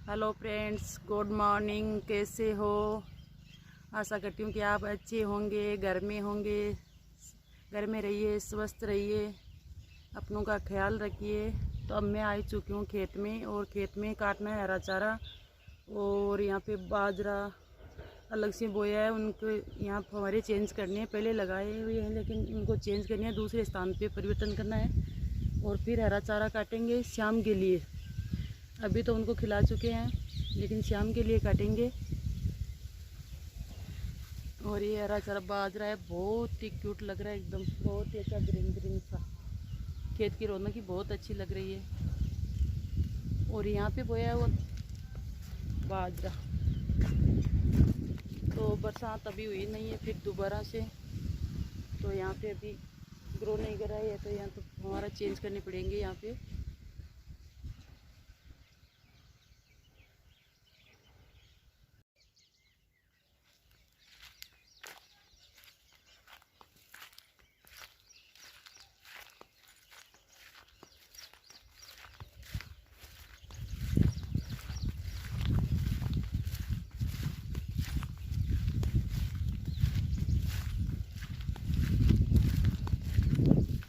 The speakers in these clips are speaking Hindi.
Hello friends, good morning. कैसे हो? आशा करती हूँ कि आप अच्छे होंगे, घर में होंगे। घर में रहिए, स्वस्थ रहिए, अपनों का ख्याल रखिए। तो अब मैं आ चुकी हूँ खेत में, और खेत में काटना है हरा चारा। और यहाँ पे बाजरा अलग से बोया है, उनको यहाँ फव्वारे चेंज करने हैं। पहले लगाए हुए हैं लेकिन उनको चेंज करने हैं, दूसरे स्थान पे परिवर्तन करना है। और फिर हरा चारा काटेंगे शाम के लिए। अभी तो उनको खिला चुके हैं लेकिन शाम के लिए काटेंगे। और ये हरा चारा बाजरा है, बहुत ही क्यूट लग रहा है, एकदम बहुत ही अच्छा ग्रीन ग्रीन सा। खेत की रौनक ही बहुत अच्छी लग रही है। और यहाँ पे बोया है वो बाजरा। तो बरसात अभी हुई नहीं है फिर दोबारा से, तो यहाँ पे अभी ग्रो नहीं कर रहा है, तो यहाँ तो हमारा चेंज करने पड़ेंगे यहाँ पे।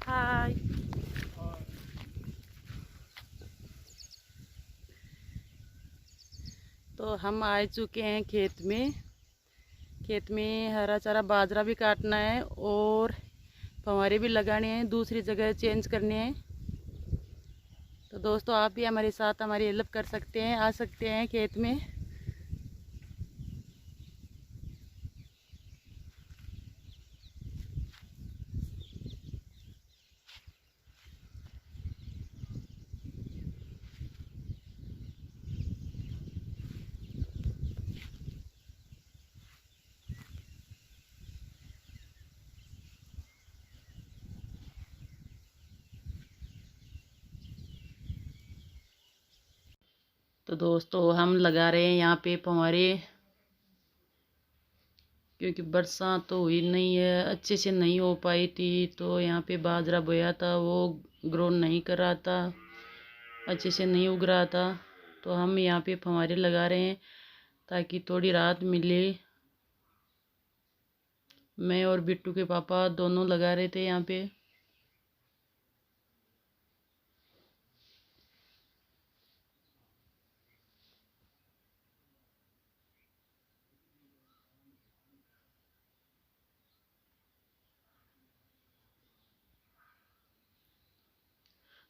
हाय। तो हम आ चुके हैं खेत में। खेत में हरा चारा बाजरा भी काटना है और फव्वारे भी लगाने हैं, दूसरी जगह चेंज करने हैं। तो दोस्तों, आप भी हमारे साथ हमारी हेल्प कर सकते हैं, आ सकते हैं खेत में। तो दोस्तों, हम लगा रहे हैं यहाँ पे फव्वारे, क्योंकि बरसात तो हुई नहीं है, अच्छे से नहीं हो पाई थी। तो यहाँ पे बाजरा बोया था, वो ग्रो नहीं कर रहा था, अच्छे से नहीं उग रहा था। तो हम यहाँ पे फव्वारे लगा रहे हैं ताकि थोड़ी राहत मिले। मैं और बिट्टू के पापा दोनों लगा रहे थे यहाँ पे।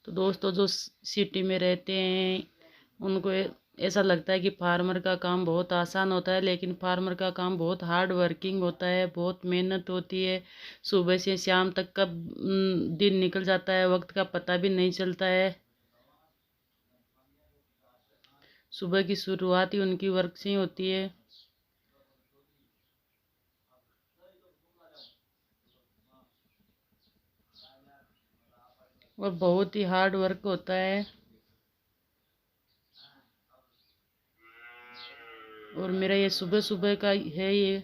तो दोस्तों, जो सिटी में रहते हैं उनको ऐसा लगता है कि फार्मर का काम बहुत आसान होता है, लेकिन फार्मर का काम बहुत हार्ड वर्किंग होता है, बहुत मेहनत होती है। सुबह से शाम तक कब दिन निकल जाता है, वक्त का पता भी नहीं चलता है। सुबह की शुरुआत ही उनकी वर्क से ही होती है। और बहुत ही हार्ड वर्क होता है। और मेरा ये सुबह सुबह का है ये।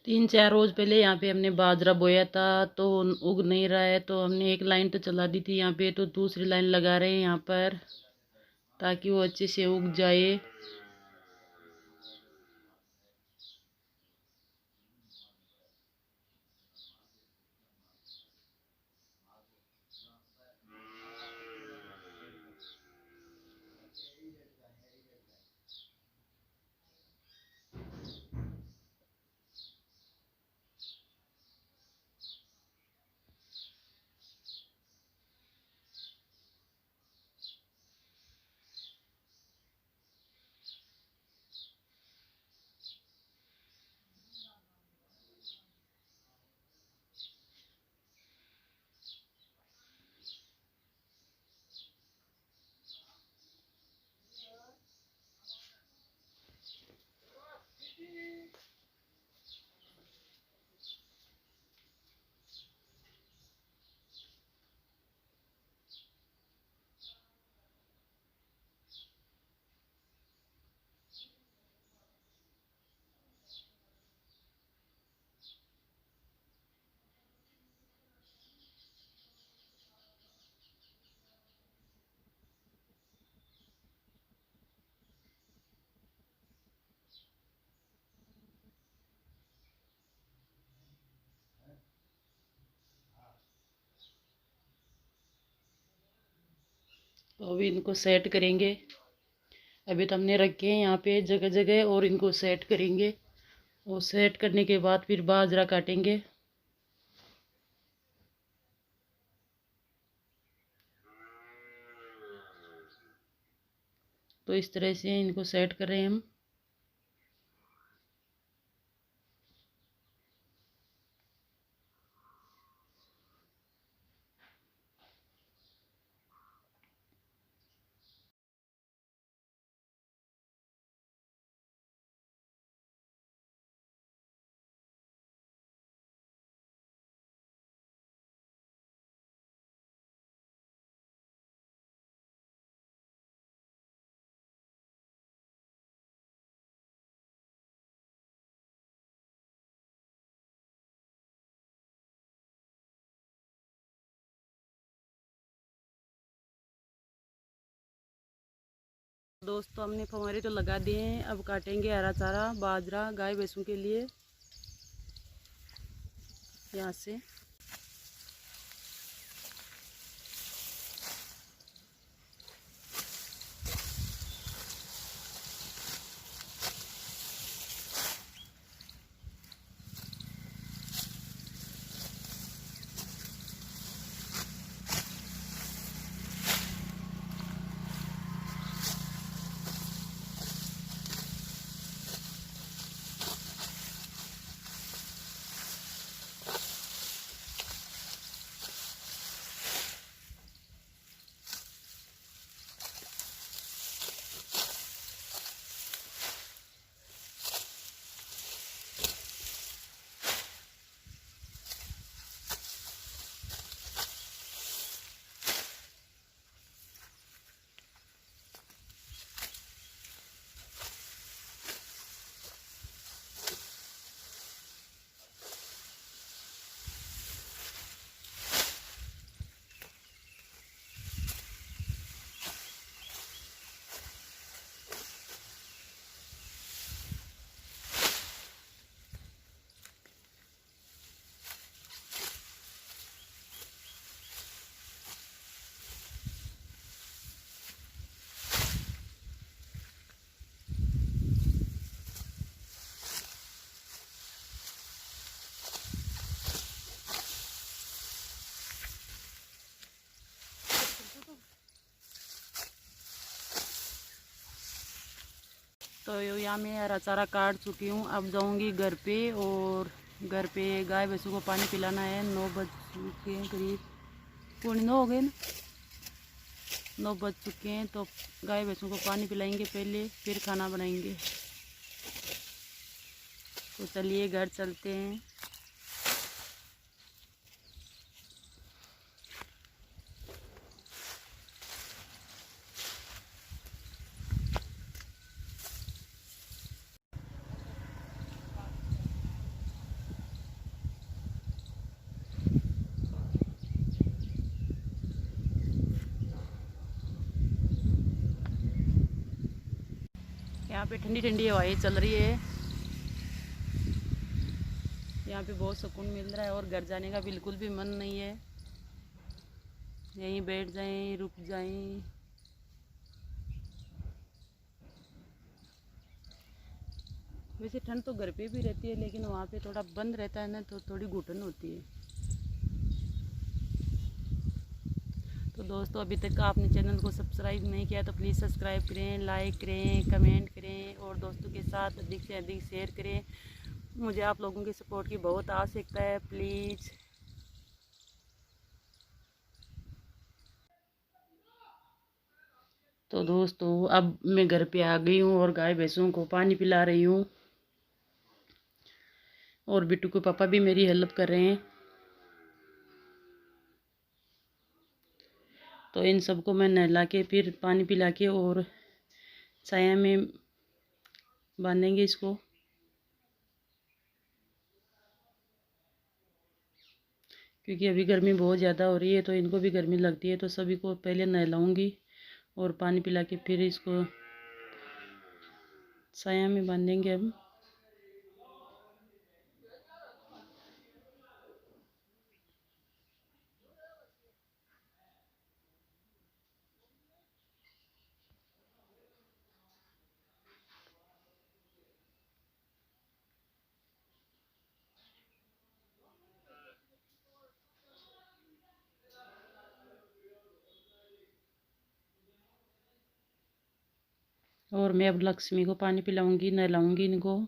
तीन चार रोज पहले यहाँ पे हमने बाजरा बोया था, तो उग नहीं रहा है। तो हमने एक लाइन तो चला दी थी यहाँ पे, तो दूसरी लाइन लगा रहे हैं यहाँ पर ताकि वो अच्छे से उग जाए। तो अभी इनको सेट करेंगे। अभी तो हमने रखे हैं यहाँ पे जगह जगह, और इनको सेट करेंगे। और सेट करने के बाद फिर बाजरा काटेंगे। तो इस तरह से इनको सेट कर रहे हैं हम। दोस्तों हमने फव्वारे तो लगा दिए हैं। अब काटेंगे हरा चारा बाजरा गाय भैंसों के लिए। यहाँ से तो यहाँ मैं हरा चारा काट चुकी हूँ। अब जाऊँगी घर पे, और घर पे गाय भैंसों को पानी पिलाना है। 9 बज चुके हैं, करीब 9:45 हो गए ना, 9 बज चुके हैं। तो गाय भैंसों को पानी पिलाएंगे पहले, फिर खाना बनाएंगे। तो चलिए घर चलते हैं। यहाँ पे ठंडी ठंडी हवाएं चल रही है। यहाँ पे बहुत सुकून मिल रहा है, और घर जाने का बिल्कुल भी मन नहीं है। यहीं बैठ जाएं, रुक जाएं। वैसे ठंड तो घर पे भी रहती है, लेकिन वहाँ पे थोड़ा बंद रहता है ना, तो थोड़ी घुटन होती है। तो दोस्तों अभी तक आपने चैनल को सब्सक्राइब नहीं किया तो प्लीज़ सब्सक्राइब करें, लाइक करें, कमेंट करें, और दोस्तों के साथ अधिक से अधिक शेयर करें। मुझे आप लोगों की सपोर्ट की बहुत आवश्यकता है, प्लीज़। तो दोस्तों अब मैं घर पे आ गई हूँ, और गाय भैंसों को पानी पिला रही हूँ। और बिट्टू के पापा भी मेरी हेल्प कर रहे हैं। तो इन सबको मैं नहला के फिर पानी पिला के और छाया में बांधेंगे इसको। क्योंकि अभी गर्मी बहुत ज़्यादा हो रही है, तो इनको भी गर्मी लगती है। तो सभी को पहले नहलाऊंगी और पानी पिला के फिर इसको छाया में बांधेंगे हम। और मैं अब लक्ष्मी को पानी पिलाऊंगी, नहलाऊंगी इनको।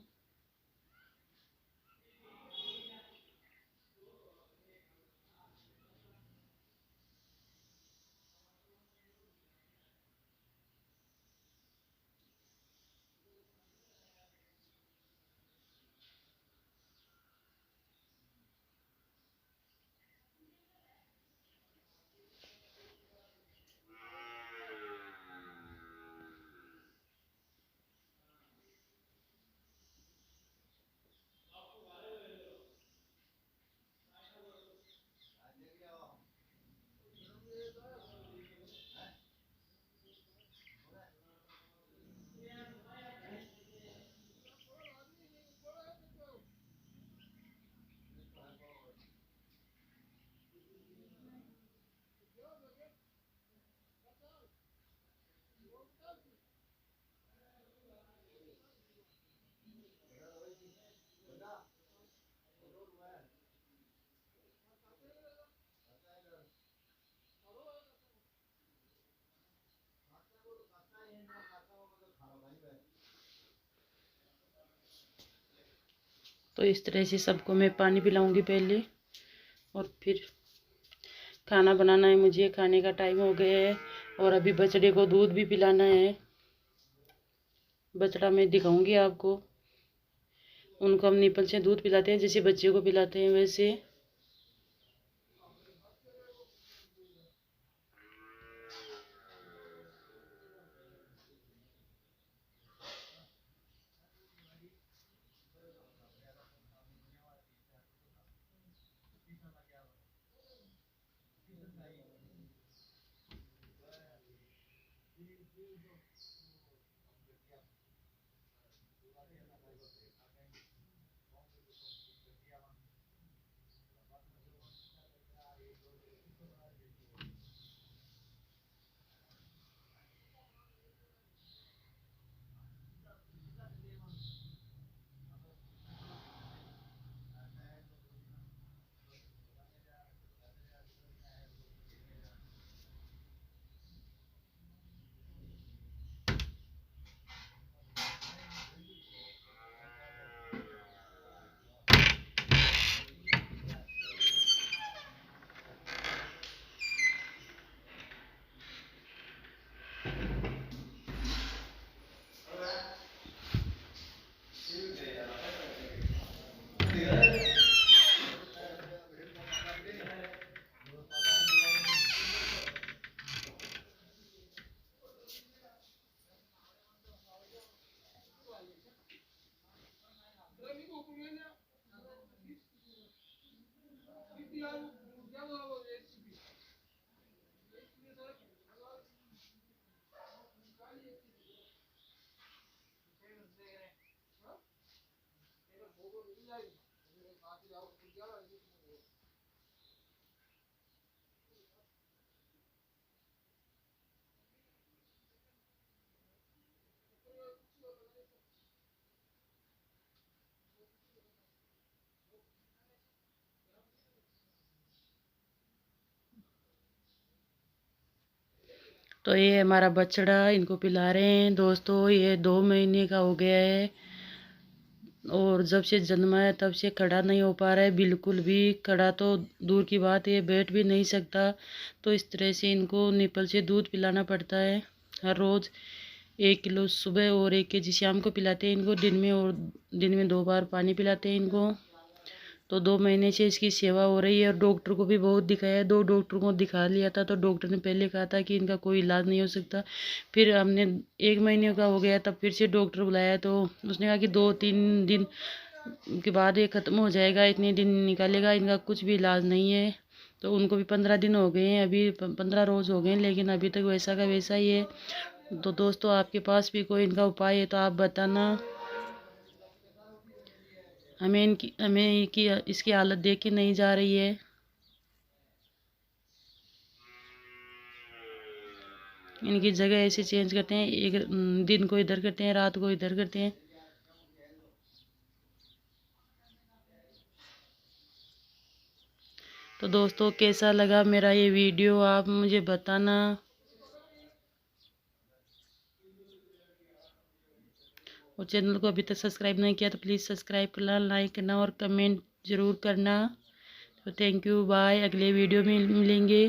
तो इस तरह से सबको मैं पानी पिलाऊंगी पहले, और फिर खाना बनाना है मुझे। खाने का टाइम हो गया है और अभी बछड़े को दूध भी पिलाना है। बछड़ा मैं दिखाऊंगी आपको। उनको हम निपल से दूध पिलाते हैं, जैसे बच्चे को पिलाते हैं वैसे। तो ये हमारा बछड़ा, इनको पिला रहे हैं दोस्तों। ये 2 महीने का हो गया है और जब से जन्मा है तब से खड़ा नहीं हो पा रहा है बिल्कुल भी। खड़ा तो दूर की बात है, बैठ भी नहीं सकता। तो इस तरह से इनको निपल से दूध पिलाना पड़ता है हर रोज़। 1 किलो सुबह और 1 kg शाम को पिलाते हैं इनको दिन में, और दिन में 2 बार पानी पिलाते हैं इनको। तो 2 महीने से इसकी सेवा हो रही है और डॉक्टर को भी बहुत दिखाया। 2 डॉक्टर को दिखा लिया था, तो डॉक्टर ने पहले कहा था कि इनका कोई इलाज नहीं हो सकता। फिर हमने 1 महीने का हो गया तब फिर से डॉक्टर बुलाया, तो उसने कहा कि 2-3 दिन के बाद ये ख़त्म हो जाएगा, इतने दिन निकालेगा, इनका कुछ भी इलाज नहीं है। तो उनको भी 15 दिन हो गए हैं, अभी 15 रोज़ हो गए हैं, लेकिन अभी तक वैसा का वैसा ही है। तो दोस्तों आपके पास भी कोई इनका उपाय है तो आप बताना। हमें इसकी हालत देख के नहीं जा रही है। इनकी जगह ऐसे चेंज करते हैं, एक दिन को इधर करते हैं, रात को इधर करते हैं। तो दोस्तों कैसा लगा मेरा ये वीडियो आप मुझे बताना। और चैनल को अभी तक सब्सक्राइब नहीं किया तो प्लीज़ सब्सक्राइब करना, लाइक करना और कमेंट ज़रूर करना। तो थैंक यू, बाय। अगले वीडियो में मिलेंगे।